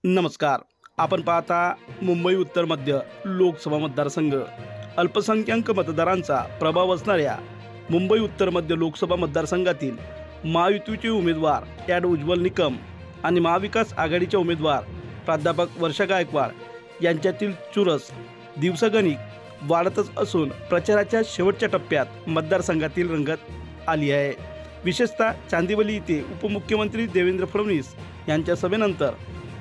नमस्कार. आपण पाहता मुंबई उत्तर मध्य लोकसभा मतदारसंघ. अल्पसंख्याक मतदारांचा प्रभाव असणाऱ्या मुंबई उत्तर मध्य लोकसभा मतदारसंघातील महायुतीचे उमेदवार ॲड उज्ज्वल निकम आणि महाविकास आघाडीचे उमेदवार प्राध्यापक वर्षा गायकवाड यांच्यातील चुरस दिवसागणिक वाढतच असून प्रचाराच्या शेवटच्या टप्प्यात मतदारसंघातील रंगत आली आहे. विशेषतः चांदिवली येथे उपमुख्यमंत्री देवेंद्र फडणवीस यांच्या सभेनंतर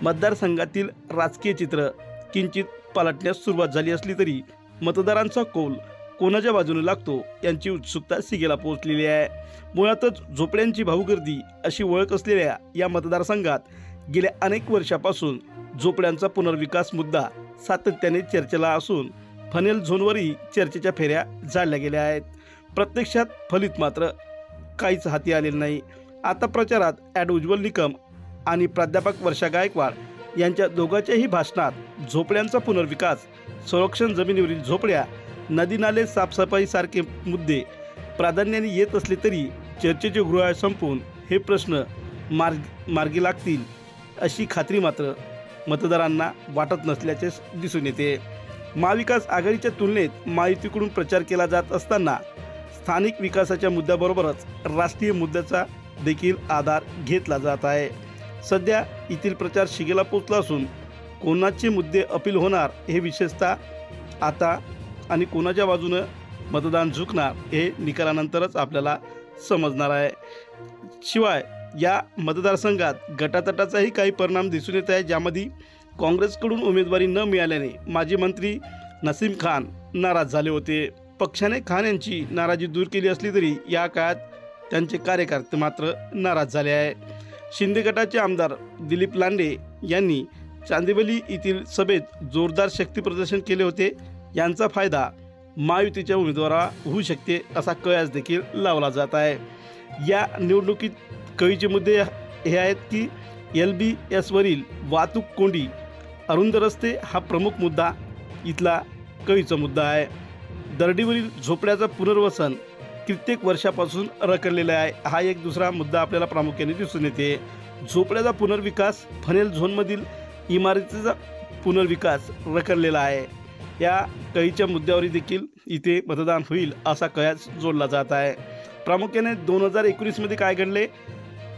मतदारसंघातील राजकीय चित्र किंचित पालटण्यास सुरुवात झाली असली तरी मतदारांचा कौल कोणाच्या बाजूने लागतो यांची उत्सुकता शिगेला पोहोचलेली आहे. मुळातच झोपड्यांची भाऊगर्दी अशी ओळख असलेल्या या मतदारसंघात गेल्या अनेक वर्षापासून झोपड्यांचा पुनर्विकास मुद्दा सातत्याने चर्चेला असून फनेल झोनवरही चर्चेच्या फेऱ्या झाडल्या गेल्या आहेत. प्रत्यक्षात फलित मात्र काहीच हाती आलेलं नाही. आता प्रचारात ॲड उज्ज्वल निकम आणि प्राध्यापक वर्षा गायकवाड यांच्या दोघांच्याही भाषणात झोपड्यांचा पुनर्विकास, संरक्षण जमिनीवरील झोपड्या, नदी नाले साफसफाईसारखे मुद्दे प्राधान्याने येत असले तरी चर्चेचे गृह संपून हे प्रश्न मार्गी लागतील अशी खात्री मात्र मतदारांना वाटत नसल्याचे दिसून येते. महाविकास आघाडीच्या तुलनेत महायुतीकडून प्रचार केला जात असताना स्थानिक विकासाच्या मुद्द्याबरोबरच राष्ट्रीय मुद्द्याचा देखील आधार घेतला जात आहे. सध्या येथील प्रचार शिगेला पोचला असून कोणाचे मुद्दे अपील होणार हे विशेषतः आता आणि कोणाच्या बाजूने मतदान झुकणार हे निकालानंतरच आपल्याला समजणार आहे. शिवाय या मतदारसंघात गटातटाचाही काही परिणाम दिसून येत आहे, ज्यामध्ये काँग्रेसकडून उमेदवारी न मिळाल्याने माजी मंत्री नसीम खान नाराज झाले होते. पक्षाने खान यांची नाराजी दूर केली असली तरी या काळात त्यांचे कार्यकर्ते मात्र नाराज झाले आहे. शिंदे गटाचे आमदार दिलीप लांडे यांनी चांदिवली येथील सभेत जोरदार शक्ती प्रदर्शन केले होते. यांचा फायदा महायुतीच्या उमेदवाराला होऊ शकते असा कयास देखील लावला जात आहे. या निवडणुकीत कळीचे मुद्दे हे आहेत की LBSवरील वाहतूक कोंडी, अरुंद रस्ते हा प्रमुख मुद्दा इथला कळीचा मुद्दा आहे. दरडीवरील झोपड्याचं पुनर्वसन कित्येक वर्षापासून रखडलेला आहे, हा एक दुसरा मुद्दा आपल्याला प्रामुख्याने दिसून येते. झोपड्याचा पुनर्विकास, फनेल झोनमधील इमारतीचा पुनर्विकास रखडलेला आहे. या कळीच्या मुद्द्यावर देखील इथे मतदान होईल असा कयास जोडला जात आहे. प्रामुख्याने 2019मध्ये काय घडले?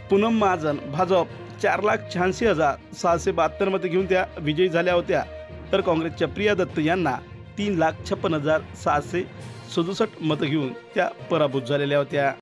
पूनम महाजन भाजप 4,86,672 मते घेऊन त्या विजयी झाल्या होत्या, तर काँग्रेसच्या प्रिया दत्त यांना 3,56,667 मतं घेऊन त्या पराभूत झालेल्या होत्या.